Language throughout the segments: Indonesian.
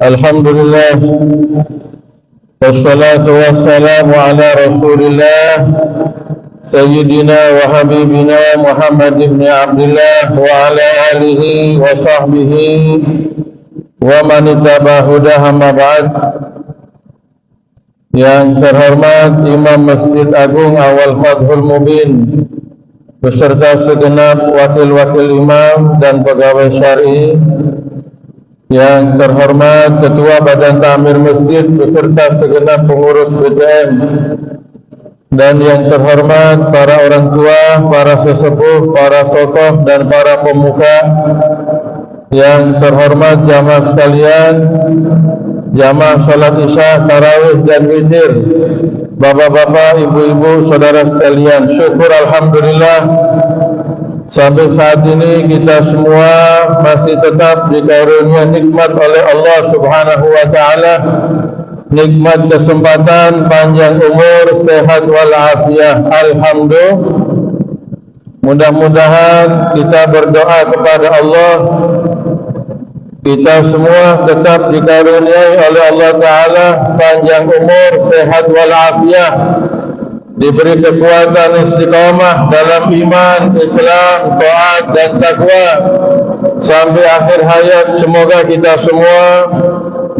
Alhamdulillah, wassalatu wassalamu ala rasulillah Sayyidina wa habibina Muhammad ibn Abdullah wa ala alihi wa sahbihi wa man ittaba hudahu amma ba'd. Yang terhormat Imam Masjid Agung Awal Fathul Mubin beserta segenap wakil-wakil imam dan pegawai syar'i, yang terhormat Ketua Badan Ta'mir Masjid beserta segenap pengurus BTM, dan yang terhormat para orang tua, para sesepuh, para tokoh dan para pemuka, yang terhormat jamaah sekalian, jamaah salat isya, tarawih dan witir, bapak-bapak, ibu-ibu, saudara sekalian. Syukur alhamdulillah sampai saat ini kita semua masih tetap dikarunia nikmat oleh Allah Subhanahu wa taala, nikmat kesempatan, panjang umur, sehat walafiat. Alhamdulillah. Mudah-mudahan kita berdoa kepada Allah, kita semua tetap dikaruniai oleh Allah taala panjang umur, sehat walafiat, diberi kekuatan istiqamah dalam iman, Islam, taat dan takwa sampai akhir hayat. Semoga kita semua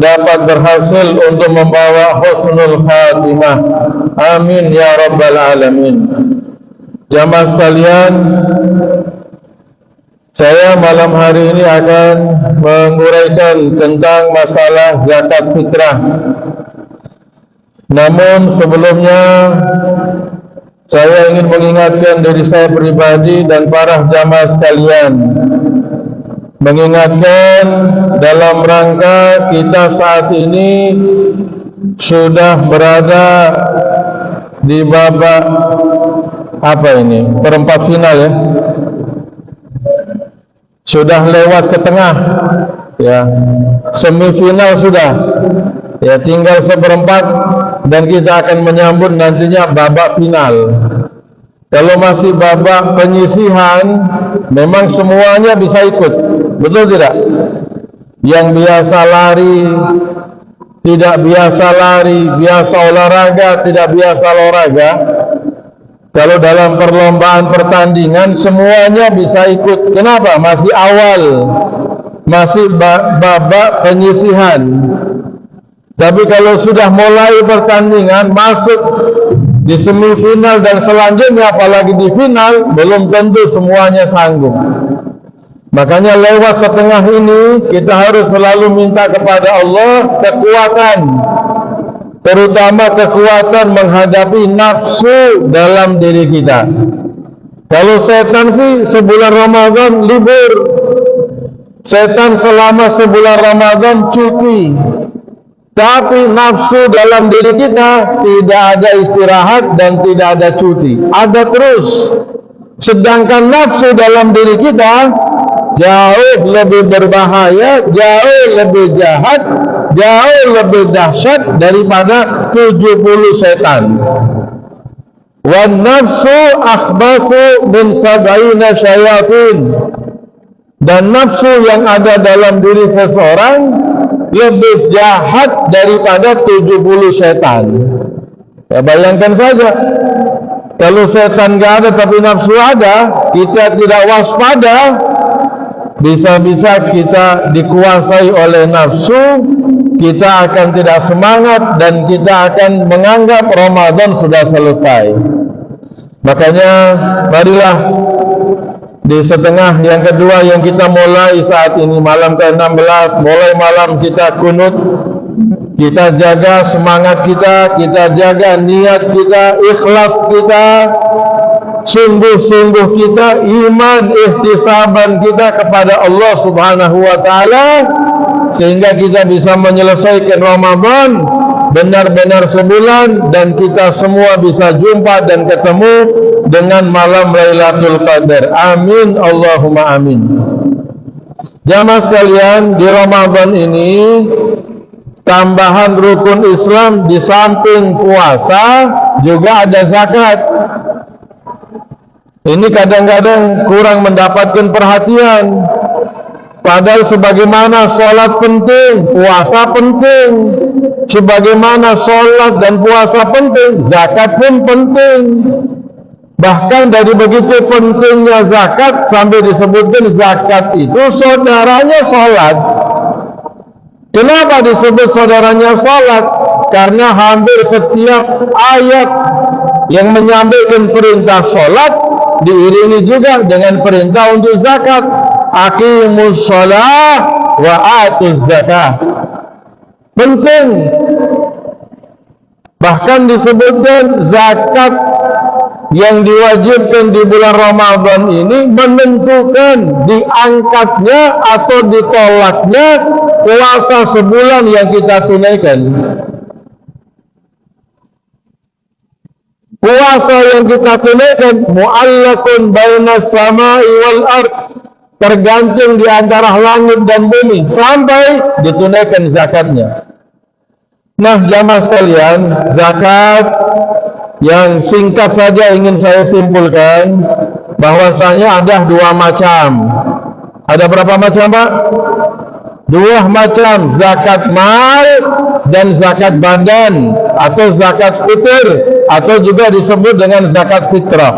dapat berhasil untuk membawa husnul khatimah. Amin ya rabbal alamin. Jamaah sekalian, saya malam hari ini akan menguraikan tentang masalah zakat fitrah. Namun sebelumnya saya ingin mengingatkan diri saya pribadi dan para jamaah sekalian, mengingatkan dalam rangka kita saat ini sudah berada di babak perempat final ya. Sudah lewat setengah ya, semifinal sudah ya, tinggal seperempat dan kita akan menyambut nantinya babak final. Kalau masih babak penyisihan, memang semuanya bisa ikut, betul tidak? Yang biasa lari, tidak biasa lari, biasa olahraga, tidak biasa olahraga, kalau dalam perlombaan pertandingan semuanya bisa ikut. Kenapa? Masih awal, masih babak penyisihan. Tapi kalau sudah mulai pertandingan, masuk di semifinal dan selanjutnya, apalagi di final, belum tentu semuanya sanggup. Makanya lewat setengah ini kita harus selalu minta kepada Allah kekuatan, terutama kekuatan menghadapi nafsu dalam diri kita. Kalau setan sih sebulan Ramadan libur, setan selama sebulan Ramadan cuti. Tapi nafsu dalam diri kita tidak ada istirahat dan tidak ada cuti, ada terus. Sedangkan nafsu dalam diri kita jauh lebih berbahaya, jauh lebih jahat, jauh lebih dahsyat daripada 70 setan. Wan nafsu akhbathu min sab'ina syayatin. Dan nafsu yang ada dalam diri seseorang lebih jahat daripada 70 setan. Ya, bayangkan saja, kalau setan gak ada tapi nafsu ada, kita tidak waspada, bisa-bisa kita dikuasai oleh nafsu, kita akan tidak semangat dan kita akan menganggap Ramadan sudah selesai. Makanya marilah di setengah yang kedua yang kita mulai saat ini, malam ke-16, mulai malam kita kunut, kita jaga semangat kita jaga niat kita, ikhlas kita, sungguh-sungguh kita, iman, ihtisaban kita kepada Allah Subhanahu wa taala, sehingga kita bisa menyelesaikan Ramadan benar-benar sebulan dan kita semua bisa jumpa dan ketemu dengan malam Lailatul Qadar. Amin Allahumma amin. Jamaah sekalian, di Ramadan ini tambahan rukun Islam di samping puasa juga ada zakat. Ini kadang-kadang kurang mendapatkan perhatian. Padahal sebagaimana sholat penting, puasa penting. Sebagaimana sholat dan puasa penting, zakat pun penting. Bahkan dari begitu pentingnya zakat, sampai disebutkan zakat itu saudaranya sholat. Kenapa disebut saudaranya sholat? Karena hampir setiap ayat yang menyampaikan perintah sholat diiringi juga dengan perintah untuk zakat. Aqimus sholah wa atuz zakah. Penting. Bahkan disebutkan zakat yang diwajibkan di bulan Ramadan ini menentukan diangkatnya atau ditolaknya puasa sebulan yang kita tunaikan. Puasa yang kita tunaikan mu'allaqun bainas sama'i wal ard, tergantung di antara langit dan bumi sampai ditunaikan zakatnya. Nah, jamaah sekalian, zakat yang singkat saja ingin saya simpulkan bahwasanya ada dua macam. Ada berapa macam, Pak? Dua macam, zakat mal dan zakat badan atau zakat fitr atau juga disebut dengan zakat fitrah.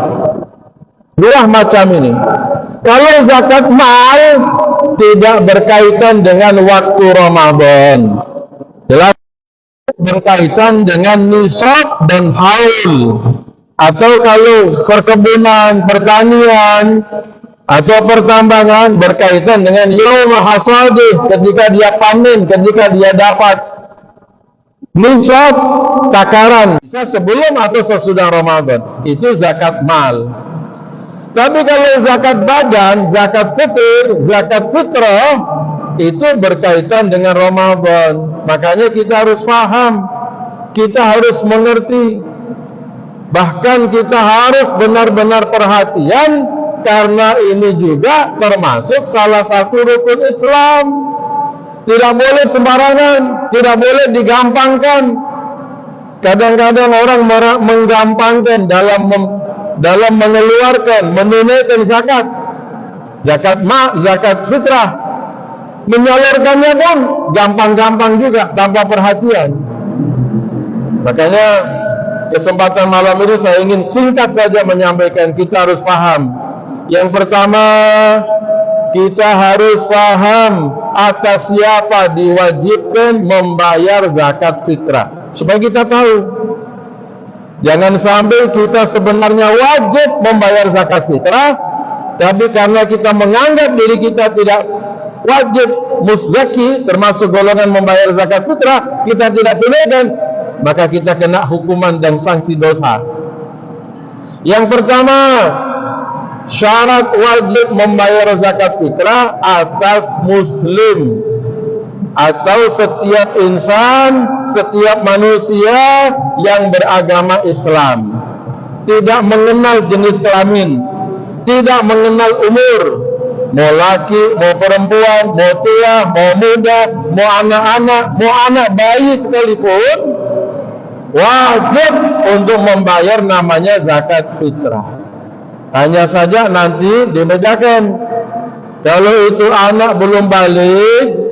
Dua macam ini. Kalau zakat mal tidak berkaitan dengan waktu Ramadan, jelas berkaitan dengan nisab dan haul. Atau kalau perkebunan, pertanian atau pertambangan berkaitan dengan yaum hasadih, ketika dia panen, ketika dia dapat nisab takaran, bisa sebelum atau sesudah Ramadan, itu zakat mal. Tapi kalau zakat badan, zakat fitr, zakat fitrah itu berkaitan dengan Ramadan. Makanya kita harus paham, kita harus mengerti, bahkan kita harus benar-benar perhatian, karena ini juga termasuk salah satu rukun Islam. Tidak boleh sembarangan, tidak boleh digampangkan. Kadang-kadang orang menggampangkan dalam mengeluarkan, menunaikan zakat, zakat fitrah, menyalurkannya pun gampang-gampang juga tanpa perhatian. Makanya kesempatan malam ini saya ingin singkat saja menyampaikan, kita harus paham. Yang pertama, kita harus paham atas siapa diwajibkan membayar zakat fitrah, supaya kita tahu. Jangan sampai kita sebenarnya wajib membayar zakat fitrah, tapi karena kita menganggap diri kita tidak wajib, muzaki, termasuk golongan membayar zakat fitrah, kita tidak tunaikan, maka kita kena hukuman dan sanksi dosa. Yang pertama, syarat wajib membayar zakat fitrah atas muslim atau setiap insan, setiap manusia yang beragama Islam, tidak mengenal jenis kelamin, tidak mengenal umur, mau laki, mau perempuan, mau tua, mau muda, mau anak-anak, mau anak bayi sekalipun, wajib untuk membayar namanya zakat fitrah. Hanya saja nanti dibedakan, kalau itu anak belum balik,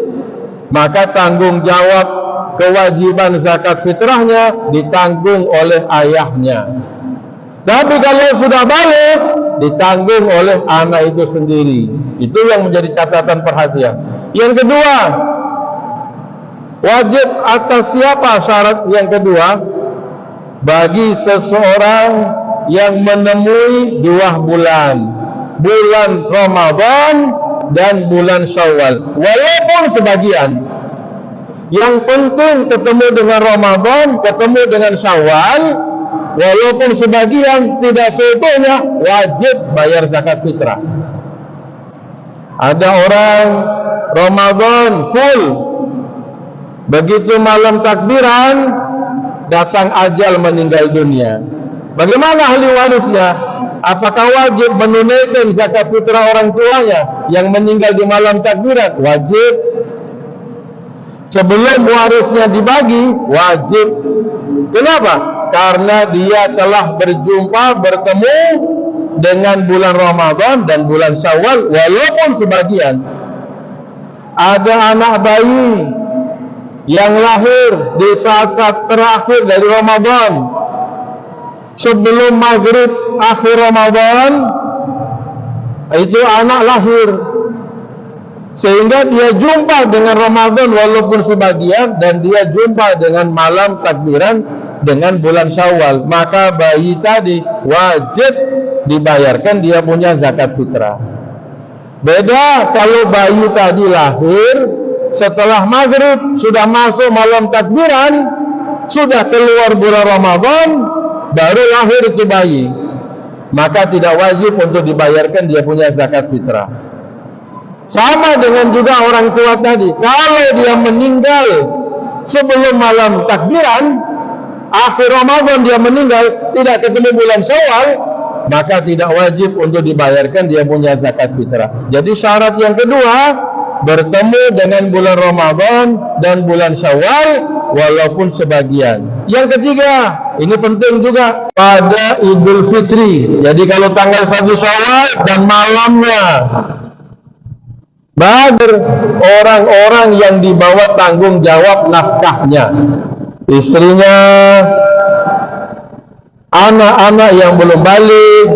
maka tanggung jawab kewajiban zakat fitrahnya ditanggung oleh ayahnya. Tapi kalau sudah balik, ditanggung oleh anak itu sendiri. Itu yang menjadi catatan perhatian. Yang kedua, wajib atas siapa syarat yang kedua? Bagi seseorang yang menemui 2 bulan, bulan Ramadan dan bulan Syawal, walaupun sebagian. Yang penting ketemu dengan Ramadan, ketemu dengan Syawal, walaupun sebagian, tidak seutuhnya, wajib bayar zakat fitrah. Ada orang Ramadan full, begitu malam takbiran datang ajal, meninggal dunia. Bagaimana ahli warisnya? Apakah wajib menunaikan zakat fitrah orang tuanya yang meninggal di malam takbiran? Wajib. Sebelum warisnya dibagi, wajib. Kenapa? Karena dia telah bertemu dengan bulan Ramadan dan bulan Syawal, walaupun sebagian. ada anak bayi yang lahir di saat-saat terakhir dari Ramadan, sebelum maghrib akhir Ramadan, itu anak lahir, sehingga dia jumpa dengan Ramadan walaupun sebagian, dan dia jumpa dengan malam takbiran dengan bulan Syawal, maka bayi tadi wajib dibayarkan dia punya zakat fitrah. Beda kalau bayi tadi lahir setelah maghrib, sudah masuk malam takbiran, sudah keluar bulan Ramadan, baru lahir itu bayi, maka tidak wajib untuk dibayarkan dia punya zakat fitrah. Sama dengan juga orang tua tadi, kalau dia meninggal sebelum malam takbiran, akhir Ramadan dia meninggal, tidak ketemu bulan Syawal, maka tidak wajib untuk dibayarkan dia punya zakat fitrah. Jadi syarat yang kedua, bertemu dengan bulan Ramadan dan bulan Syawal walaupun sebagian. Yang ketiga, ini penting juga, pada Idul Fitri. Jadi kalau tanggal 1 Syawal dan malamnya, bagi orang-orang yang dibawa tanggung jawab nafkahnya, istrinya, anak-anak yang belum balik,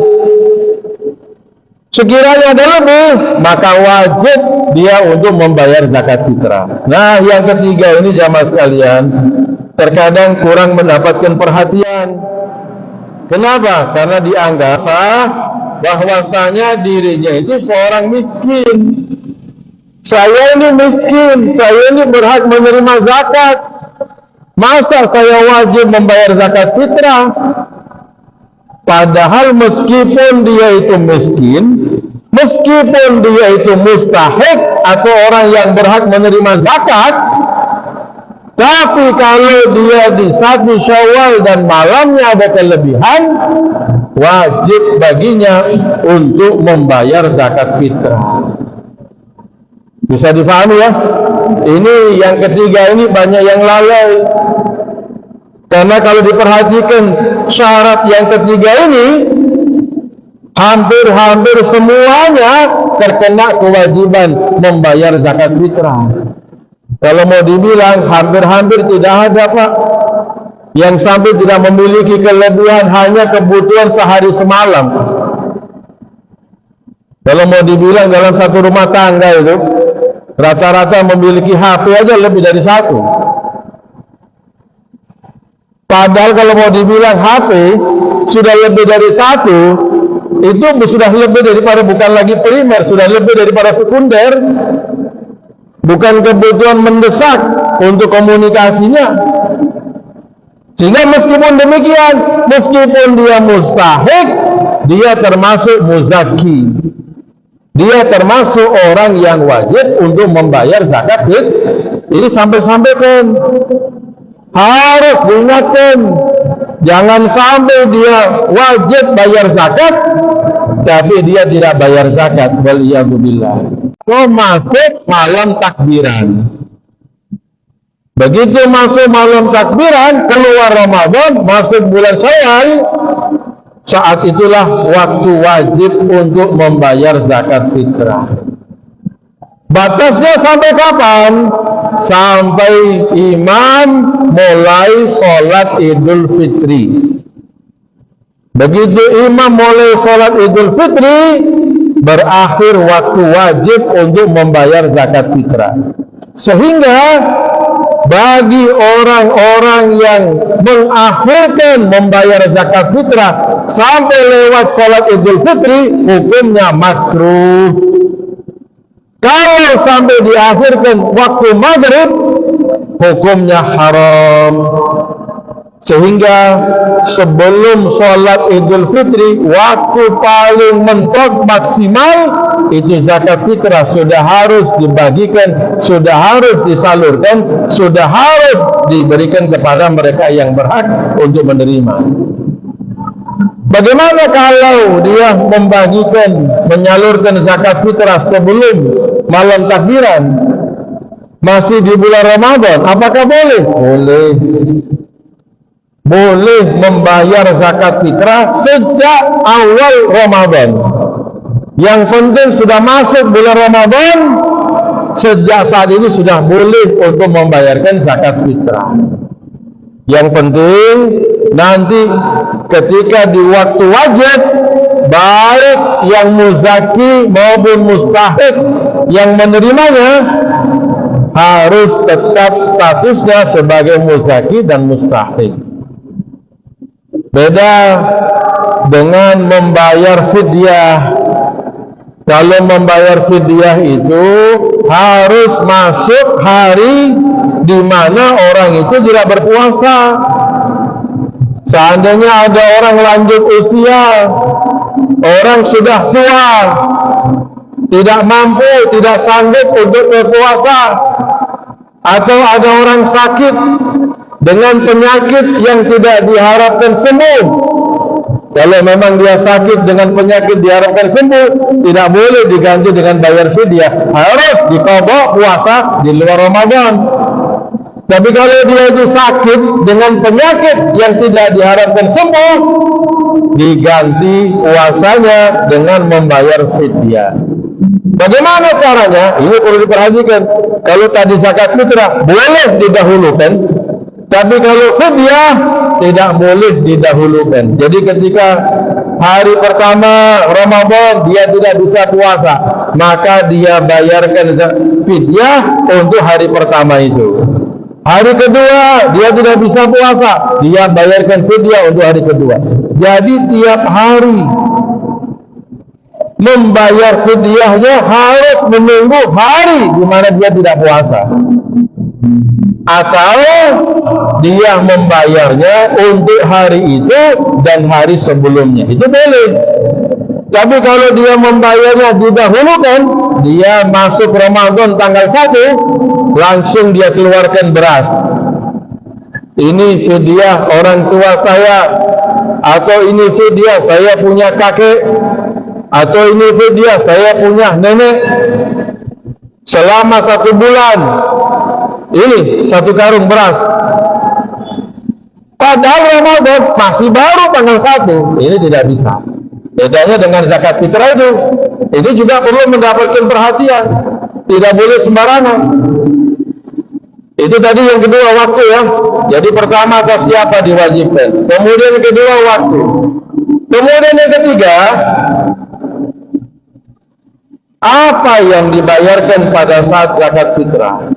sekiranya ada lebih, maka wajib dia untuk membayar zakat fitrah. Nah, yang ketiga ini jamaah sekalian, terkadang kurang mendapatkan perhatian. Kenapa? Karena dianggap bahwasanya dirinya itu seorang miskin. Saya ini miskin, saya ini berhak menerima zakat, masa saya wajib membayar zakat fitrah? Padahal meskipun dia itu miskin, meskipun dia itu mustahik atau orang yang berhak menerima zakat, tapi kalau dia di 1 Syawal dan malamnya ada kelebihan, wajib baginya untuk membayar zakat fitrah. Bisa difahami ya? Ini yang ketiga ini banyak yang lalai. Karena kalau diperhatikan syarat yang ketiga ini, hampir semuanya terkena kewajiban membayar zakat fitrah. Kalau mau dibilang, hampir tidak ada Pak yang sampai tidak memiliki kelebihan, hanya kebutuhan sehari semalam. Kalau mau dibilang dalam satu rumah tangga itu, rata-rata memiliki HP aja lebih dari satu. Padahal kalau mau dibilang HP sudah lebih dari satu, itu sudah lebih daripada, bukan lagi primer, sudah lebih daripada sekunder. Bukan kebutuhan mendesak untuk komunikasinya. Sehingga meskipun demikian, meskipun dia mustahik, dia termasuk muzaki. Dia termasuk orang yang wajib untuk membayar zakat. Ini sampai-sampaikan, harus diingatkan, jangan sampai dia wajib bayar zakat tapi dia tidak bayar zakat. Waliyadzubillah. Masuk malam takbiran, begitu masuk malam takbiran, keluar Ramadan, masuk bulan Syawal, saat itulah waktu wajib untuk membayar zakat fitrah. Batasnya sampai kapan? Sampai imam mulai sholat Idul Fitri. Begitu imam mulai sholat Idul Fitri, berakhir waktu wajib untuk membayar zakat fitrah. Sehingga bagi orang-orang yang mengakhirkan membayar zakat fitrah sampai lewat sholat Idul Fitri, hukumnya makruh. Kalau sampai diakhirkan waktu maghrib, hukumnya haram. Sehingga sebelum sholat Idul Fitri, waktu paling mentok maksimal itu zakat fitrah sudah harus dibagikan, sudah harus disalurkan, sudah harus diberikan kepada mereka yang berhak untuk menerima. Bagaimana kalau dia membagikan, menyalurkan zakat fitrah sebelum malam takbiran, masih di bulan Ramadan? Apakah boleh? Boleh. Boleh membayar zakat fitrah sejak awal Ramadan. Yang penting sudah masuk bulan Ramadan, sejak saat ini sudah boleh untuk membayarkan zakat fitrah. Yang penting nanti ketika di waktu wajib, baik yang muzaki maupun mustahik yang menerimanya harus tetap statusnya sebagai muzaki dan mustahik. Beda dengan membayar fidyah. Kalau membayar fidyah itu harus masuk hari di mana orang itu tidak berpuasa. Seandainya ada orang lanjut usia, orang sudah tua, tidak mampu, tidak sanggup untuk berpuasa, atau ada orang sakit dengan penyakit yang tidak diharapkan sembuh. Kalau memang dia sakit dengan penyakit diharapkan sembuh, tidak boleh diganti dengan bayar fidyah, harus diqadha puasa di luar Ramadan. Tapi kalau dia itu sakit dengan penyakit yang tidak diharapkan sembuh, diganti puasanya dengan membayar fidyah. Bagaimana caranya? Ini perlu diperhatikan. Kalau tadi zakat fitrah boleh didahulukan, tapi kalau fidyah tidak boleh didahulukan. Jadi ketika hari pertama Ramadan dia tidak bisa puasa, maka dia bayarkan fidyah untuk hari pertama itu. Hari kedua dia tidak bisa puasa, dia bayarkan fidyah untuk hari kedua. Jadi tiap hari membayar fidyahnya harus menunggu hari di mana dia tidak puasa, atau dia membayarnya untuk hari itu dan hari sebelumnya, itu boleh. Tapi kalau dia membayarnya didahulukan, dia masuk Ramadan tanggal 1 langsung dia keluarkan beras. Ini fidyah orang tua saya, atau ini fidyah saya punya kakek, atau ini fidyah saya punya nenek. Selama 1 bulan ini 1 karung beras. Padahal Ramadan masih baru tanggal 1. Ini tidak bisa. Bedanya dengan zakat fitrah itu. Ini juga perlu mendapatkan perhatian. Tidak boleh sembarangan. Itu tadi yang kedua, waktu ya. Jadi pertama atas siapa diwajibkan. Kemudian yang kedua, waktu. Kemudian yang ketiga, apa yang dibayarkan pada saat zakat fitrah.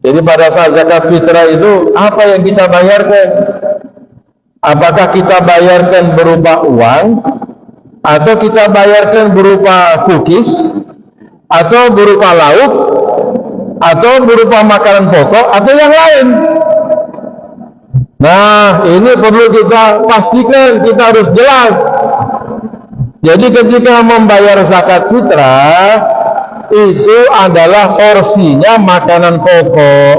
Jadi pada saat zakat fitrah itu apa yang kita bayarkan? Apakah kita bayarkan berupa uang, atau kita bayarkan berupa cookies, atau berupa lauk, atau berupa makanan pokok, atau yang lain? Nah, ini perlu kita pastikan, kita harus jelas. Jadi ketika membayar zakat fitrah itu adalah porsinya makanan pokok.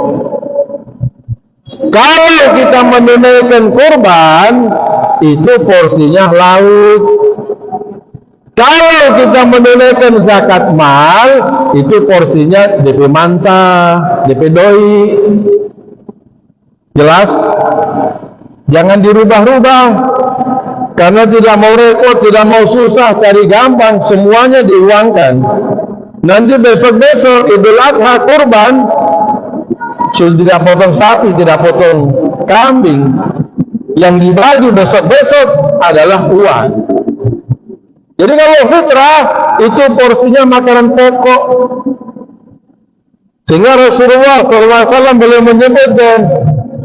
Kalau kita menunaikan kurban, itu porsinya lauk. Kalau kita menunaikan zakat mal, itu porsinya DP manta, DP doi. Jelas? Jangan dirubah-rubah. Karena tidak mau repot, tidak mau susah, cari gampang, semuanya diuangkan. Nanti besok-besok Idul Adha kurban, sudah tidak potong sapi, tidak potong kambing. Yang dibagi besok-besok adalah uang. Jadi kalau fitrah itu porsinya makanan pokok. Sehingga Rasulullah SAW boleh menyebutkan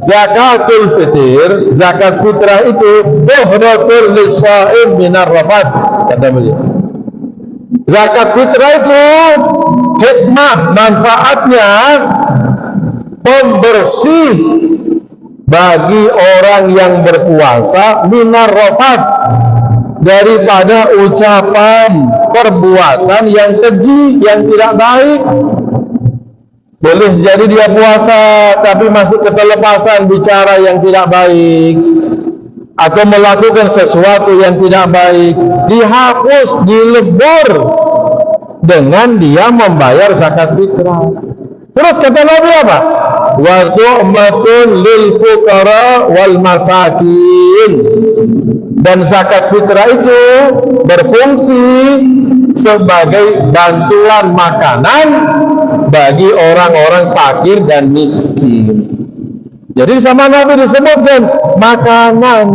zakatul fitir, zakat fitrah itu tuhratul lisa'im minar rafas, kata beliau. Zakat fitrah itu hikmah, manfaatnya pembersih bagi orang yang berpuasa minar rafas, daripada ucapan perbuatan yang keji, yang tidak baik. Boleh jadi dia puasa tapi masih ketelepasan bicara yang tidak baik, atau melakukan sesuatu yang tidak baik, dihapus, dilebur dengan dia membayar zakat fitrah. Terus kata Nabi apa? Wa tu'matun lil fuqara wal masakin. Dan zakat fitrah itu berfungsi sebagai bantuan makanan bagi orang-orang fakir dan miskin. Jadi sama Nabi disebutkan makanan,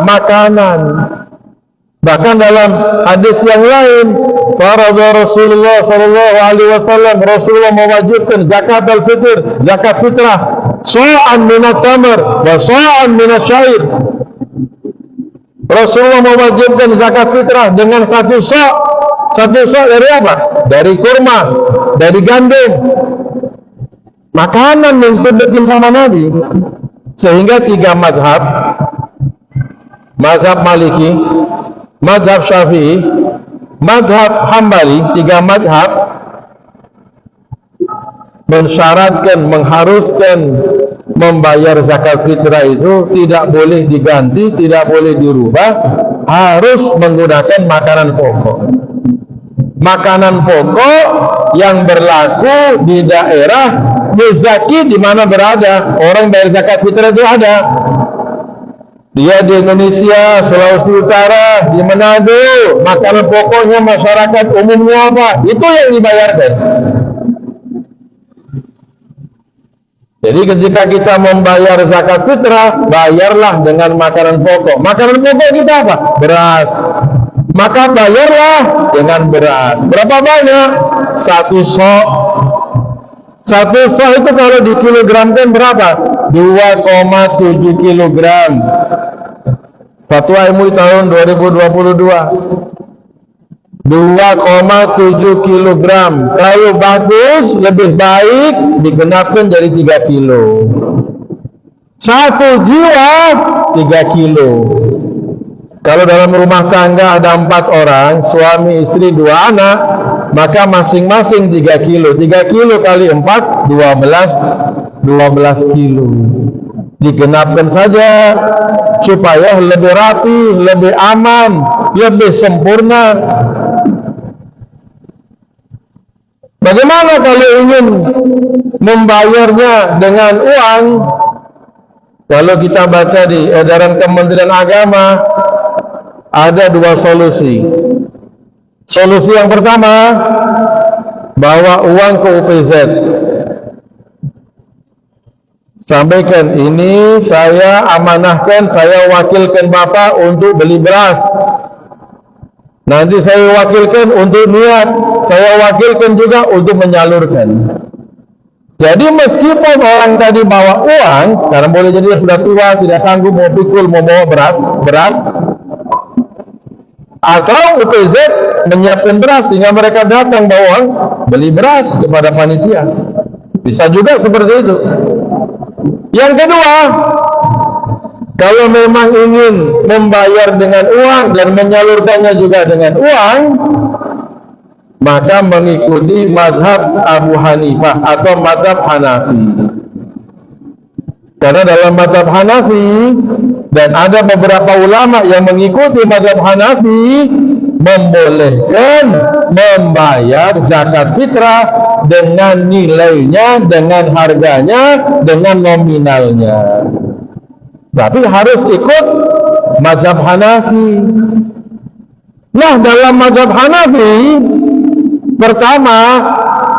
makanan. Bahkan dalam hadis yang lain, farada Rasulullah sallallahu alaihi wasallam, Rasulullah mewajibkan zakat al-fitr, zakat fitrah, sa'an minat tamar wa sa'an minat syair. Rasulullah mewajibkan zakat fitrah dengan satu sa' dari apa? Dari kurma, dari gandum. Makanan yang disebutin sama Nabi. Sehingga tiga mazhab, mazhab Maliki, mazhab Syafi'i, mazhab Hambali, tiga mazhab mensyaratkan, mengharuskan membayar zakat fitrah itu tidak boleh diganti, tidak boleh dirubah, harus menggunakan makanan pokok. Makanan pokok yang berlaku di daerah Muzaki di mana berada orang bayar zakat fitrah itu ada. Dia di Indonesia, Sulawesi Utara, di Manado, makanan pokoknya masyarakat umumnya apa? Itu yang dibayarkan. Jadi ketika kita membayar zakat fitrah, bayarlah dengan makanan pokok. Makanan pokok kita apa? Beras. Maka bayarlah dengan beras. Berapa banyak? Satu sok. Satu sok itu kalau dikilogramkan berapa? 2,7 kilogram. Fatwa MUI tahun 2022. 2,7 kilogram. Kalau bagus, lebih baik digenapkan jadi 3 kilo. Satu jiwa 3 kilo. Kalau dalam rumah tangga ada 4 orang, suami, istri, 2 anak, maka masing-masing 3 kilo. 3 kilo kali 4, 12 kilo. Digenapkan saja supaya lebih rapi, lebih aman, lebih sempurna. Bagaimana kalau ingin membayarnya dengan uang? Kalau kita baca di edaran Kementerian Agama, ada 2 solusi. Solusi yang pertama, bawa uang ke UPZ. Sampaikan, ini saya amanahkan, saya wakilkan Bapak untuk beli beras. Nanti saya wakilkan untuk niat, saya wakilkan juga untuk menyalurkan. Jadi meskipun orang tadi bawa uang, karena boleh jadi dia sudah tua, tidak sanggup mau pikul, mau bawa beras, atau UPZ menyiapkan beras sehingga mereka datang bawa uang, beli beras kepada panitia. Bisa juga seperti itu. Yang kedua, kalau memang ingin membayar dengan uang dan menyalurkannya juga dengan uang, maka mengikuti mazhab Abu Hanifah atau mazhab Hanafi. Karena dalam mazhab Hanafi, dan ada beberapa ulama yang mengikuti mazhab Hanafi, membolehkan membayar zakat fitrah dengan nilainya, dengan harganya, dengan nominalnya. Tapi harus ikut mazhab Hanafi. Nah, dalam mazhab Hanafi, pertama,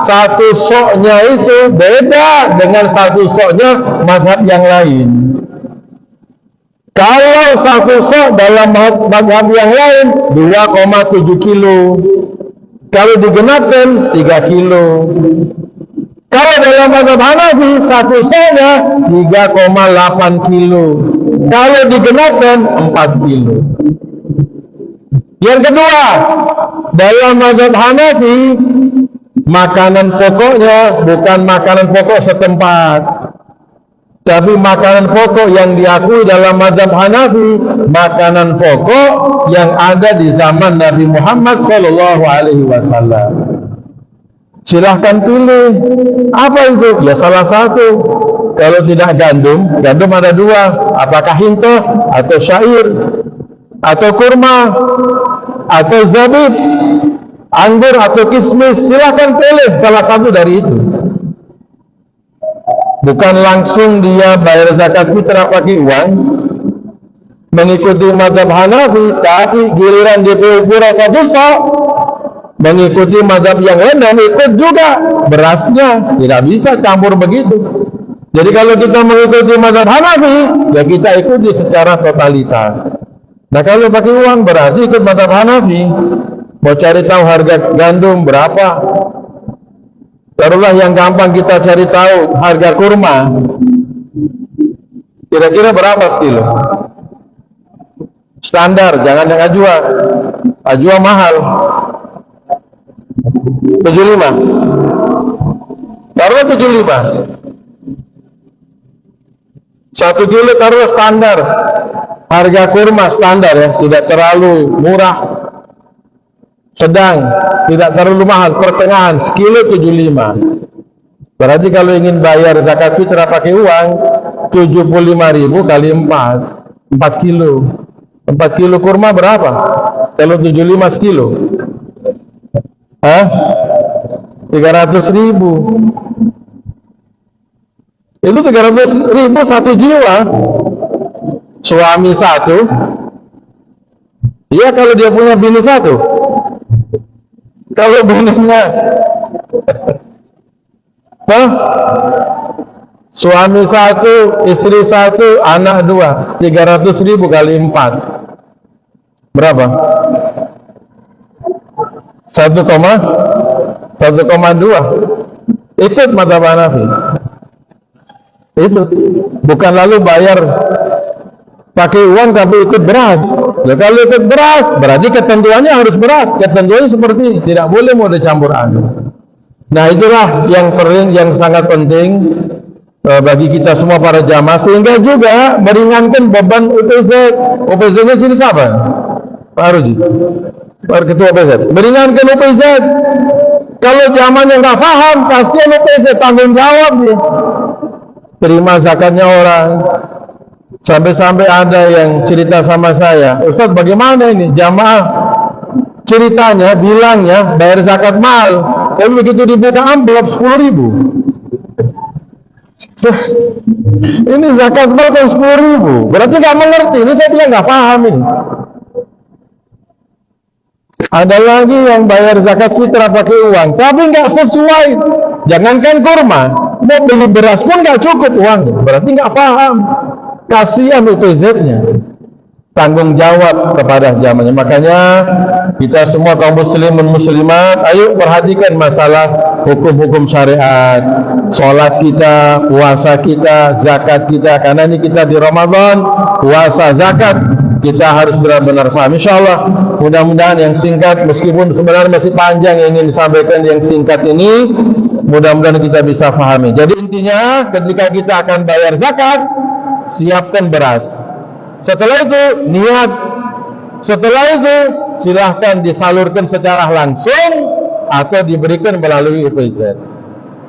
satu soknya itu beda dengan satu soknya mazhab yang lain. Kalau satu sok dalam mazhab yang lain 2,7 kilo. Kalau digenapkan 3 kilo. Kalau dalam mazhab Hanafi satu soknya 3,8 kilo. Kalau digenapkan 4 kilo. Yang kedua, dalam mazhab Hanafi makanan pokoknya bukan makanan pokok setempat, tapi makanan pokok yang diakui dalam mazhab Hanafi, makanan pokok yang ada di zaman Nabi Muhammad SAW. Silahkan pilih. Apa itu? Ya salah satu. Kalau tidak gandum ada 2. Apakah hinto atau syair atau kurma atau zabib, anggur atau kismis. Silahkan pilih salah satu dari itu. Bukan langsung dia bayar zakat fitrah pakai uang. mengikuti mazhab Hanafi, tapi giliran DPU Pura satu sok mengikuti mazhab yang lain dan ikut juga berasnya. Tidak bisa campur begitu. Jadi kalau kita mengikuti mazhab Hanafi, ya kita ikuti secara totalitas. Nah kalau pakai uang berarti ikut mazhab Hanafi. Mau cari tahu harga gandum berapa? Taruhlah yang gampang kita cari tahu harga kurma. Kira-kira berapa sekilo? Standar, jangan yang ajwa. Ajwa mahal. 75. Taruhlah 75. 1 kilo taruh standar. Harga kurma standar ya, tidak terlalu murah, sedang, tidak terlalu mahal, pertengahan, sekilo 75. Berarti kalau ingin bayar zakat fitrah pakai uang 75.000 kali 4 kilo. 4 kilo kurma berapa? Kalau 75 sekilo, 300.000. Itu 300.000 satu jiwa. Suami satu. Iya kalau dia punya bini satu. Kalau bininya suami satu, istri satu, anak 2, 300.000 kali 4 berapa? 1,2. Ikut mazhab Hanafi. Itu bukan lalu bayar pakai uang tapi ikut beras. Ya, kalau ikut beras berarti ketentuannya harus beras. Ketentuannya seperti ini, tidak boleh mau dicampur aduk. Nah itulah yang sangat penting bagi kita semua para jamaah, sehingga juga meringankan beban UPZ. UPZ-nya sini siapa? Pak Ruji, Pak Ketua UPZ. Meringankan UPZ. Kalau jamaahnya nggak paham, kasihan UPZ, tanggung jawab nih. Terima zakatnya orang. Sampai-sampai ada yang cerita sama saya, Ustaz bagaimana ini jamaah ceritanya bilangnya bayar zakat mahal, tapi begitu dibuka amplop 10.000. Ini zakat mahal kan 10.000, berarti nggak mengerti. Ini saya bilang nggak paham ini. Ada lagi yang bayar zakat fitrah pakai uang, tapi nggak sesuai. Jangankan kurma, mau beli beras pun nggak cukup uang, berarti nggak paham. Kasihan UPZ-nya. Tanggung jawab kepada jamaahnya. Makanya kita semua kaum muslimin muslimat, ayo perhatikan masalah hukum-hukum syariat, sholat kita, puasa kita, zakat kita. Karena ini kita di Ramadan, puasa, zakat, kita harus benar-benar paham. Insyaallah, mudah-mudahan yang singkat, meskipun sebenarnya masih panjang yang ingin disampaikan, yang singkat ini mudah-mudahan kita bisa pahami. Jadi intinya ketika kita akan bayar zakat, siapkan beras. Setelah itu niat. Setelah itu silahkan disalurkan secara langsung atau diberikan melalui UPZ.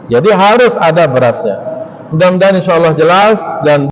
Jadi harus ada berasnya. Mudah-mudahan insyaallah jelas dan